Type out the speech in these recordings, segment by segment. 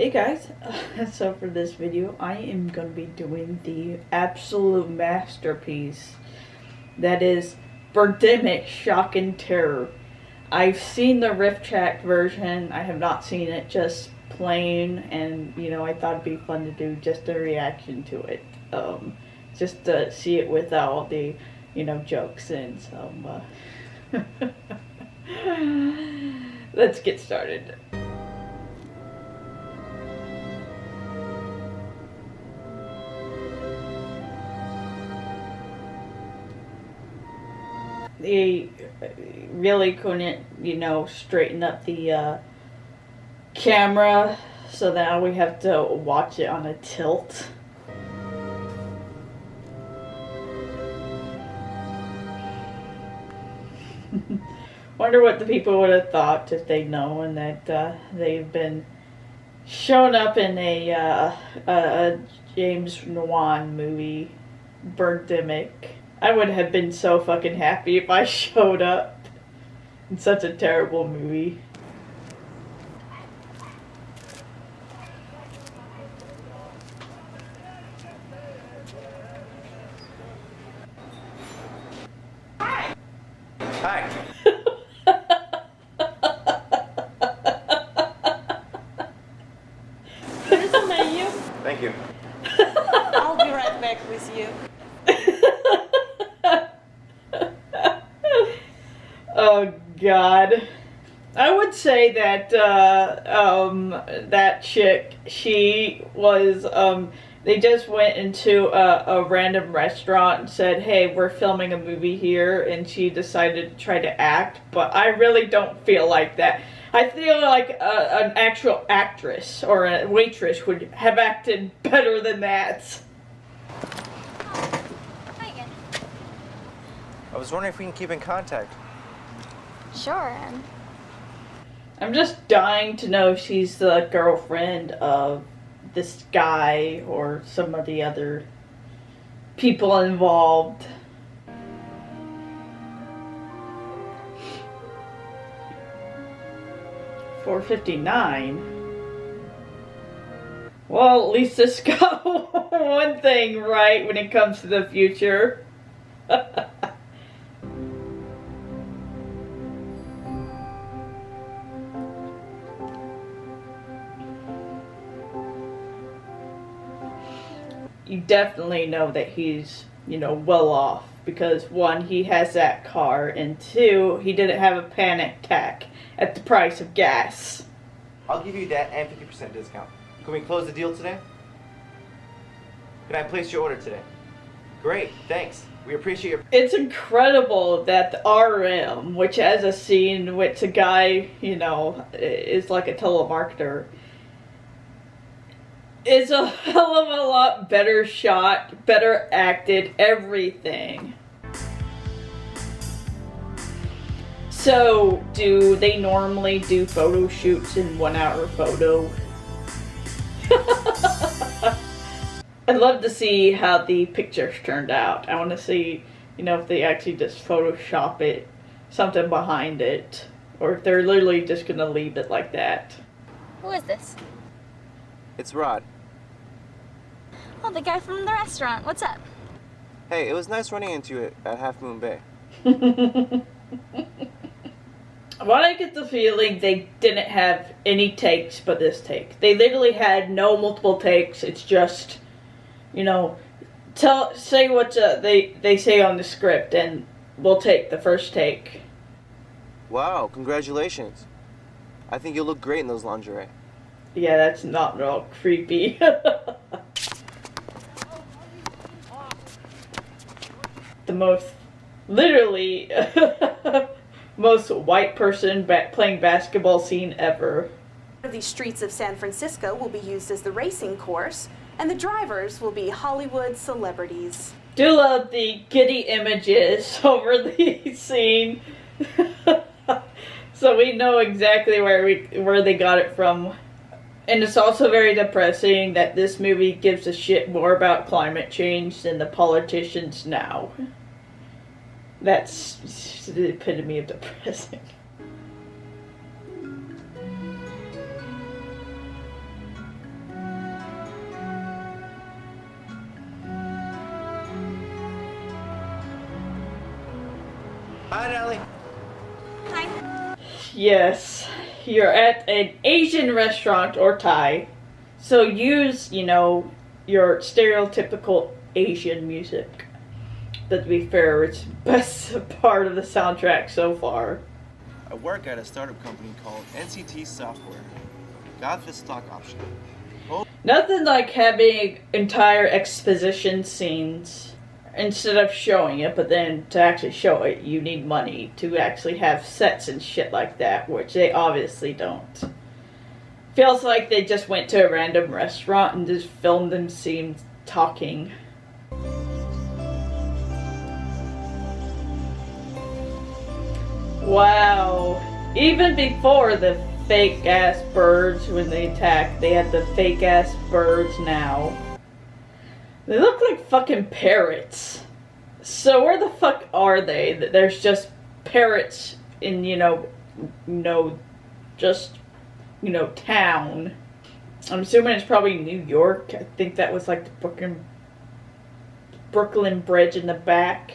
Hey guys, so for this video I am going to be doing the absolute masterpiece that is Birdemic Shock and Terror. I've seen the riff track version, I have not seen it just plain, and I thought it'd be fun to do just a reaction to it. Just to see it without all the jokes and some let's get started. They really couldn't, straighten up the camera, so now we have to watch it on a tilt. Wonder what the people would have thought if they'd known that they've been shown up in a James Wan movie, Birdemic. I would have been so fucking happy if I showed up in such a terrible movie. Hi. Here's the menu. Thank you. I'll be right back with you. Oh God. I would say that that chick, she was they just went into a random restaurant and said, hey, we're filming a movie here, and she decided to try to act, but I really don't feel like that. I feel like an actual actress or a waitress would have acted better than that. Hi again. I was wondering if we can keep in contact. Sure. I'm just dying to know if she's the girlfriend of this guy or some of the other people involved. $4.59. Well, at least this got one thing right when it comes to the future. You definitely know that he's, well off, because one, he has that car, and two, he didn't have a panic attack at the price of gas. I'll give you that and 50% discount. Can we close the deal today? Can I place your order today? Great, thanks. We appreciate your... It's incredible that the RM, which has a scene which a guy, is like a telemarketer, is a hell of a lot better shot, better acted, everything. So, do they normally do photo shoots in 1 hour photo? I'd love to see how the pictures turned out. I want to see, if they actually just Photoshop it, something behind it, or if they're literally just gonna leave it like that. Who is this? It's Rod. Oh, the guy from the restaurant. What's up? Hey, it was nice running into you at Half Moon Bay. Well, I get the feeling they didn't have any takes but this take. They literally had no multiple takes. It's just, say what they say on the script, and we'll take the first take. Wow, congratulations. I think you'll look great in those lingerie. Yeah, that's not at all creepy. The most, literally, most white person playing basketball scene ever. The streets of San Francisco will be used as the racing course, and the drivers will be Hollywood celebrities. Do love the giddy images over the scene. So we know exactly where they got it from. And it's also very depressing that this movie gives a shit more about climate change than the politicians now. That's the epitome of depressing. Hi, Nellie. Hi. Yes, you're at an Asian restaurant or Thai, so use, you know, your stereotypical Asian music. But to be fair, it's the best part of the soundtrack so far. I work at a startup company called NCT Software. Got the stock option. Nothing like having entire exposition scenes instead of showing it, but then to actually show it, you need money to actually have sets and shit like that, which they obviously don't. Feels like they just went to a random restaurant and just filmed them scenes talking. Wow. Even before the fake ass birds when they attacked, they had the fake ass birds now. They look like fucking parrots. So where the fuck are they? There's just parrots in, town. I'm assuming it's probably New York. I think that was like the Brooklyn Bridge in the back.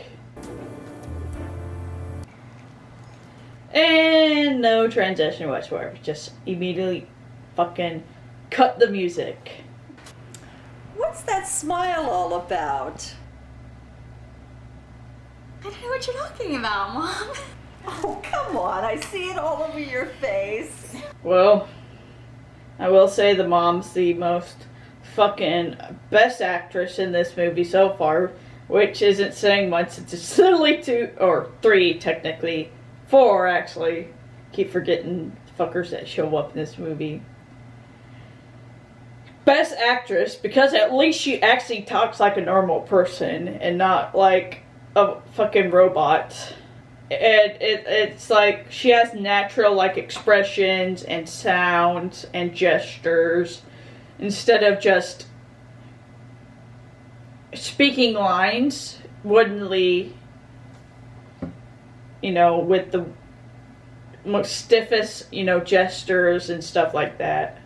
And no transition whatsoever. Just immediately fucking cut the music. What's that smile all about? I don't know what you're talking about, Mom. Oh, come on. I see it all over your face. Well, I will say the mom's the most fucking best actress in this movie so far, which isn't saying much. It's literally 2 or 3 technically. 4 actually. Keep forgetting fuckers that show up in this movie. Best actress because at least she actually talks like a normal person and not like a fucking robot. And it's like she has natural like expressions and sounds and gestures instead of just speaking lines woodenly, with the most stiffest, gestures and stuff like that.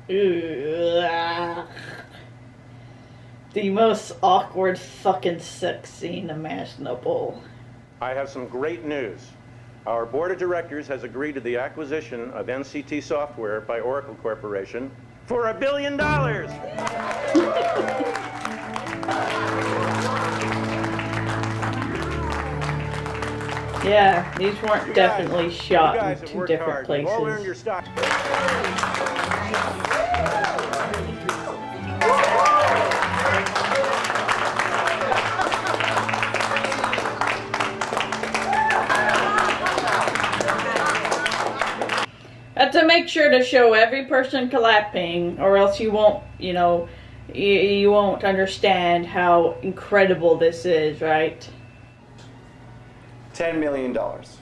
Ugh. The most awkward fucking sex scene imaginable. I have some great news. Our board of directors has agreed to the acquisition of NCT Software by Oracle Corporation for $1 billion. Yeah, these weren't definitely shot in 2 different hard. You've all earned places. your stock. Have to make sure to show every person clapping, or else you won't, you won't understand how incredible this is, right? $10 million. Guys,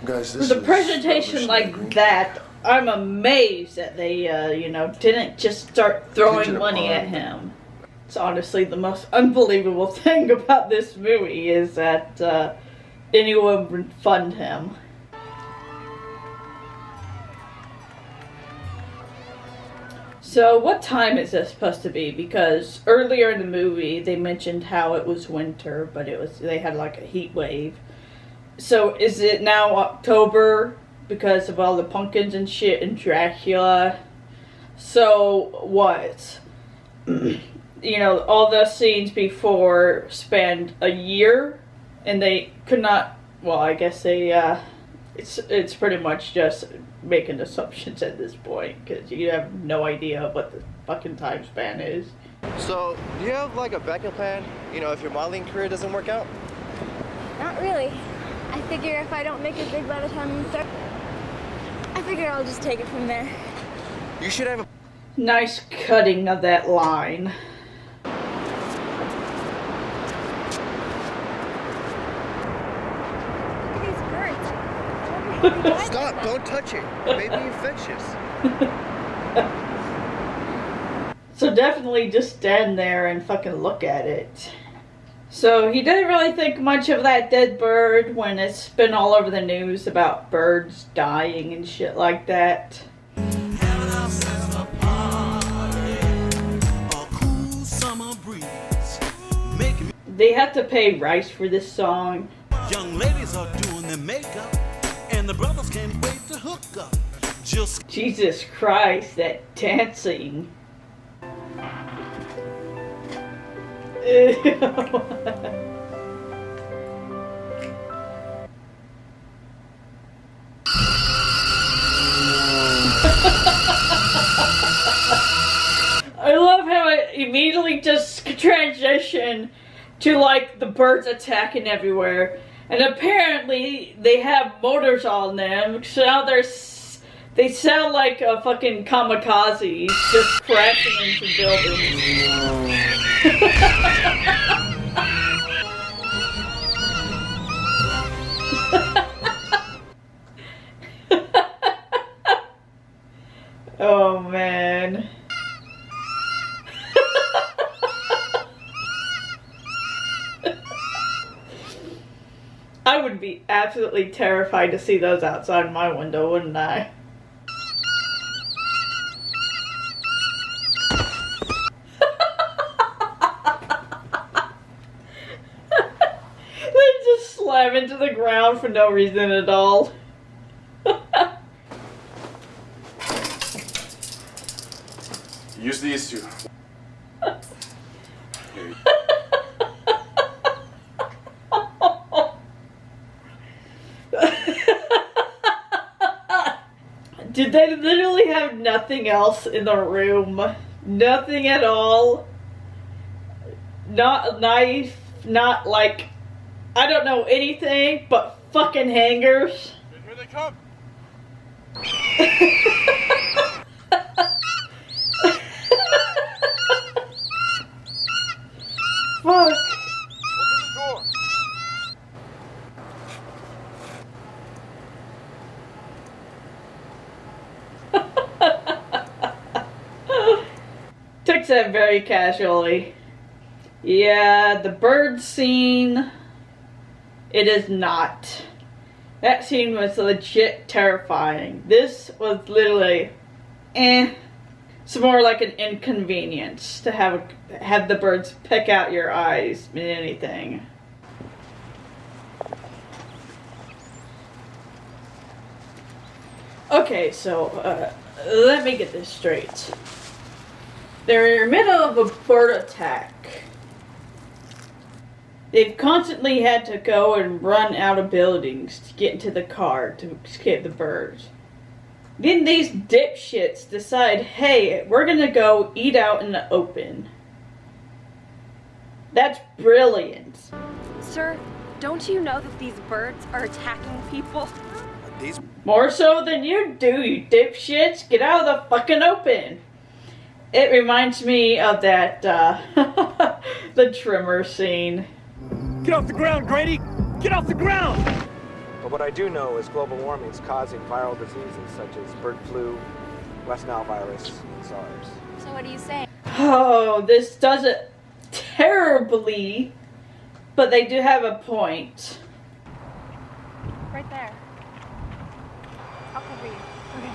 For this the is presentation like that, I'm amazed that they, didn't just start throwing money at him. It's honestly the most unbelievable thing about this movie is that anyone would fund him. So what time is this supposed to be? Because earlier in the movie they mentioned how it was winter, but they had like a heat wave. So is it now October because of all the pumpkins and shit and Dracula? So what? All the scenes before spanned a year, and they could not. Well, I guess they. It's pretty much just making assumptions at this point because you have no idea what the fucking time span is. So, do you have like a backup plan? If your modeling career doesn't work out? Not really. I figure if I don't make it big by the time I'm 30, I figure I'll just take it from there. You should have a Nice cutting of that line. Look at these birds. I wonder how they died. Stop! Don't touch it. It may be infectious. So definitely just stand there and fucking look at it. So he didn't really think much of that dead bird when it's been all over the news about birds dying and shit like that. they have to pay rights for this song. Young ladies are doing their makeup, and the brothers can't wait to hook up. Just Jesus Christ, that dancing. Ew. I love how it immediately just transitioned to like the birds attacking everywhere, and apparently they have motors on them, so now they sound like a fucking kamikazes just crashing into buildings. Oh man. I would be absolutely terrified to see those outside my window, wouldn't I? They just slam into the ground for no reason at all. Use these two. Did they literally have nothing else in the room? Nothing at all? Not a knife, not like, I don't know anything but fucking hangers? Here they come. Fuck. Open the door. Took that very casually. Yeah, the bird scene, it is not. That scene was legit terrifying. This was literally, it's more like an inconvenience to have the birds pick out your eyes than anything. Okay, so let me get this straight. They're in the middle of a bird attack. They've constantly had to go and run out of buildings to get into the car to escape the birds. Then these dipshits decide, hey, we're gonna go eat out in the open. That's brilliant. Sir, don't you know that these birds are attacking people? These More so than you do, you dipshits. Get out of the fucking open. It reminds me of that, the trimmer scene. get off the ground, Grady! Get off the ground! But what I do know is global warming is causing viral diseases such as bird flu, West Nile virus, and SARS. So what do you say? Oh, this does it terribly, but they do have a point. Right there. I'll cover you. Okay.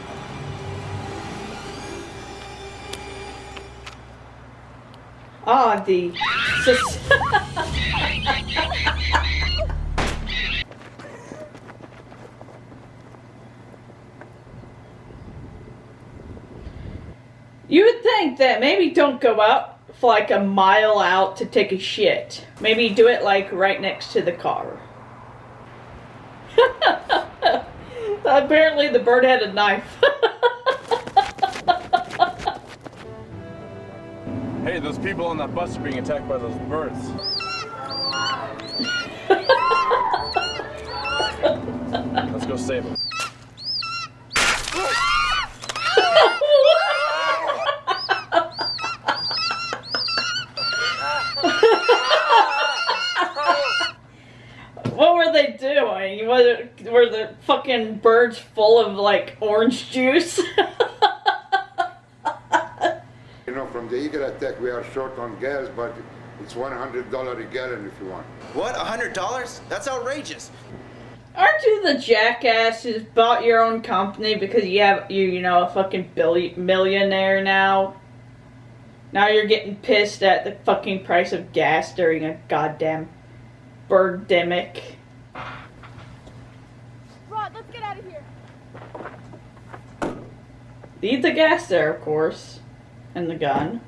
Ah, the... You would think that maybe don't go out for like a mile out to take a shit. Maybe do it like right next to the car. Apparently the bird had a knife. Hey, those people on that bus are being attacked by those birds. Let's go save them. What were they doing? Were the fucking birds full of like orange juice? You know, from the eagle attack, we are short on gas, but it's $100 a gallon if you want. What? $100? That's outrageous. Aren't you the jackass who's bought your own company because you know, a fucking millionaire now? Now you're getting pissed at the fucking price of gas during a goddamn birdemic. Rod, let's get out of here. Leave the gas there, of course. And the gun.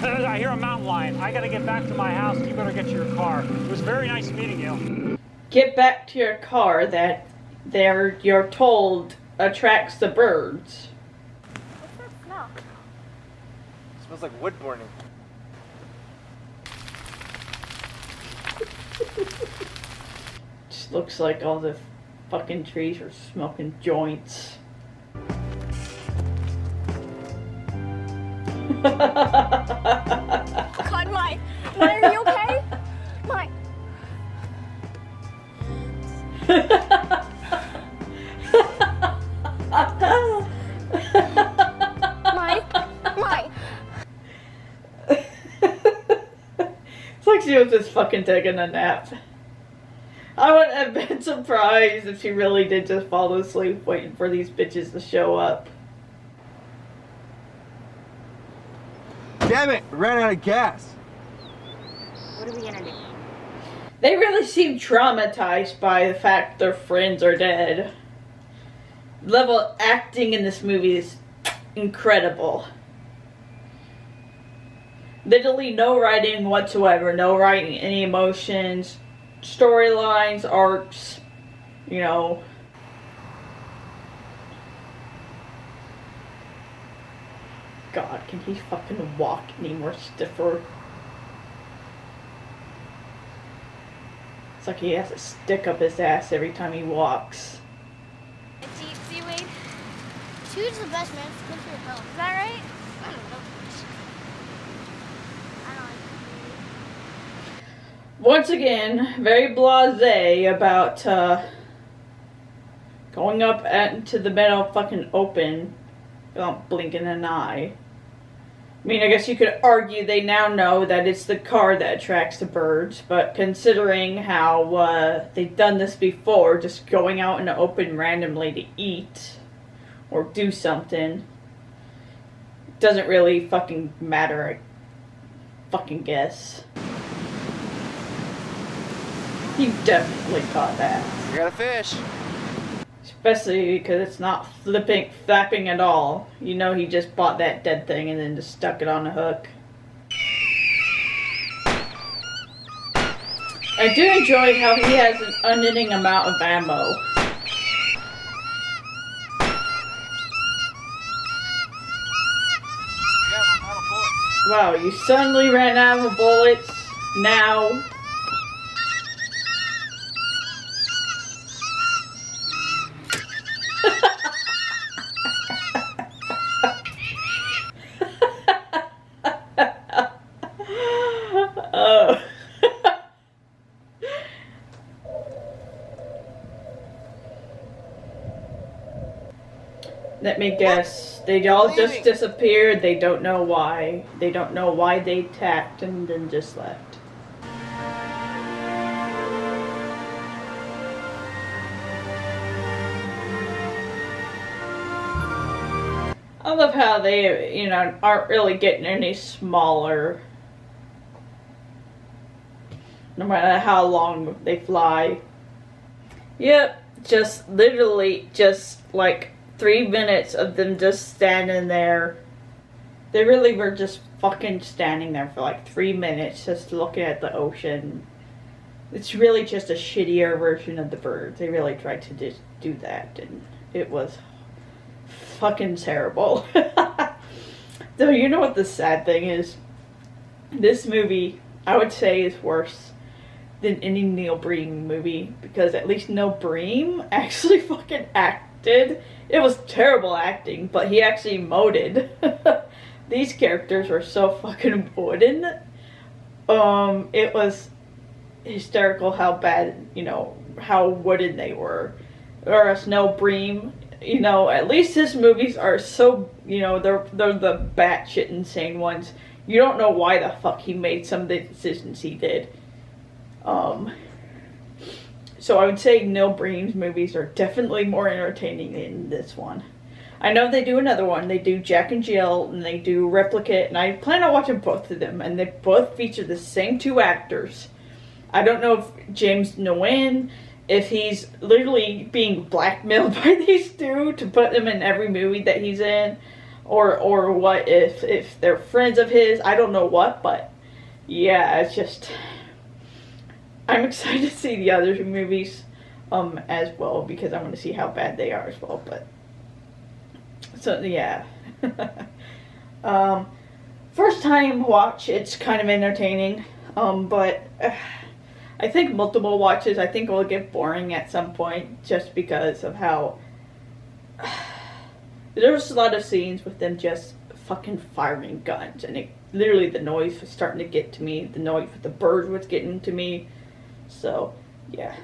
I hear a mountain lion. I gotta get back to my house. You better get to your car. It was very nice meeting you. Get back to your car that you're told attracts the birds. What's that smell? It smells like wood burning. Just looks like all the fucking trees are smoking joints. God, Mike, are you okay? Mike. Mike. It's like she was just fucking taking a nap. I wouldn't have been surprised if she really did just fall asleep waiting for these bitches to show up. Damn it! We ran out of gas. What are we gonna do? They really seem traumatized by the fact their friends are dead. The level of acting in this movie is incredible. Literally no writing whatsoever, no writing any emotions, storylines, arcs, you know. God, can he fucking walk any more stiffer? It's like he has a stick up his ass every time he walks. See, Wade? Two's the best, man. It's good for your health. Is that right? I don't know. Once again, very blasé about going up into the middle fucking open without blinking an eye. I mean, I guess you could argue they now know that it's the car that attracts the birds, but considering how they've done this before, just going out in the open randomly to eat or do something, doesn't really fucking matter, I fucking guess. You definitely caught that. You got a fish. Especially because it's not flapping at all. You know he just bought that dead thing and then just stuck it on a hook. I do enjoy how he has an unending amount of ammo. Wow, you suddenly ran out of bullets now. Oh. Let me guess. They all just disappeared. They don't know why. They don't know why they attacked and then just left. I love how they, you know, aren't really getting any smaller. No matter how long they fly. Yep, just literally just like 3 minutes of them just standing there. They really were just fucking standing there for like 3 minutes just looking at the ocean. It's really just a shittier version of the birds. They really tried to just do that and it was fucking terrible. Though you know what the sad thing is? This movie, I would say, is worse than any Neil Breen movie because at least Neil Breen actually fucking acted. It was terrible acting, but he actually emoted. These characters were so fucking wooden. It was hysterical how bad, you know, how wooden they were. Whereas Neil Breen, you know, at least his movies are so, you know, they're the batshit insane ones. You don't know why the fuck he made some of the decisions he did. So I would say Neil Breen's movies are definitely more entertaining than this one. I know they do another one. They do Jack and Jill, and they do Replicate, and I plan on watching both of them, and they both feature the same two actors. I don't know if James Nguyen, if he's literally being blackmailed by these two to put them in every movie that he's in, or what, if they're friends of his. I don't know what, but yeah, it's just, I'm excited to see the other two movies as well, because I want to see how bad they are as well. But so yeah. First time watch, it's kind of entertaining, but I think multiple watches, I think it will get boring at some point, just because of how there's a lot of scenes with them just fucking firing guns, and literally the noise was starting to get to me. The noise with the birds was getting to me. So yeah.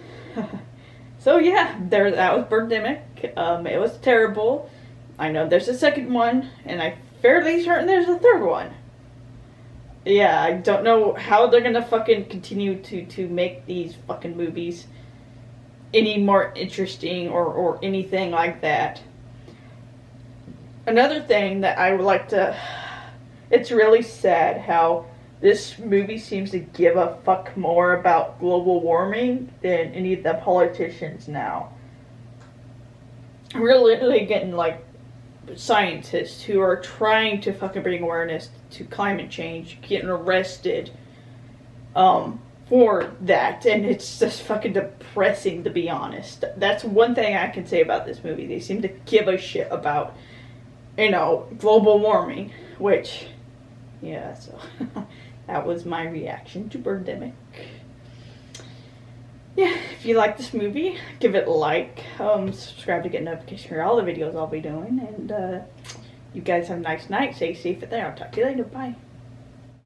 So yeah, that was Birdemic. It was terrible. I know there's a second one, and I'm fairly certain there's a third one. Yeah, I don't know how they're gonna fucking continue to make these fucking movies any more interesting or anything like that. Another thing that I would like to, it's really sad how this movie seems to give a fuck more about global warming than any of the politicians now. We're literally getting like scientists who are trying to fucking bring awareness to climate change getting arrested for that, and it's just fucking depressing, to be honest. That's one thing I can say about this movie. They seem to give a shit about, global warming, which, yeah, so that was my reaction to Birdemic. Yeah, if you like this movie, give it a like, subscribe to get notifications for all the videos I'll be doing, and you guys have a nice night. Stay safe out there. I'll talk to you later. Bye.